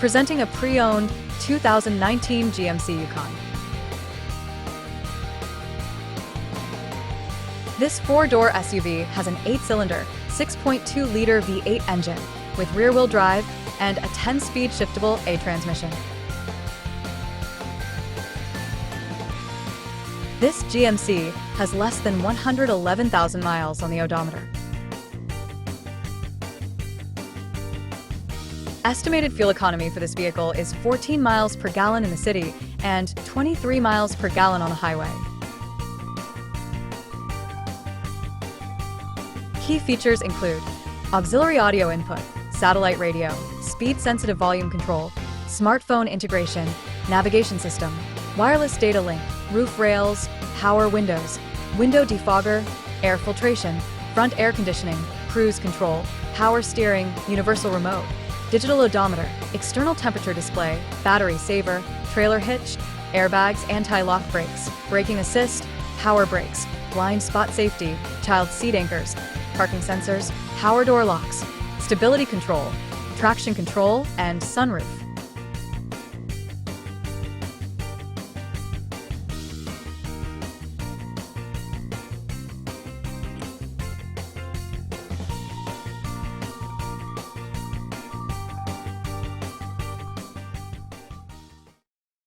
presenting a pre-owned 2019 GMC Yukon. This four-door SUV has an 8-cylinder, 6.2-liter V8 engine with rear-wheel drive and a 10-speed shiftable A transmission. This GMC has less than 111,000 miles on the odometer. Estimated fuel economy for this vehicle is 14 miles per gallon in the city and 23 miles per gallon on the highway. Key features include auxiliary audio input, satellite radio, speed-sensitive volume control, smartphone integration, navigation system, wireless data link, roof rails, power windows, window defogger, air filtration, front air conditioning, cruise control, power steering, universal remote, digital odometer, external temperature display, battery saver, trailer hitch, airbags, anti-lock brakes, braking assist, power brakes, blind spot safety, child seat anchors, parking sensors, power door locks, stability control, traction control, and sunroof.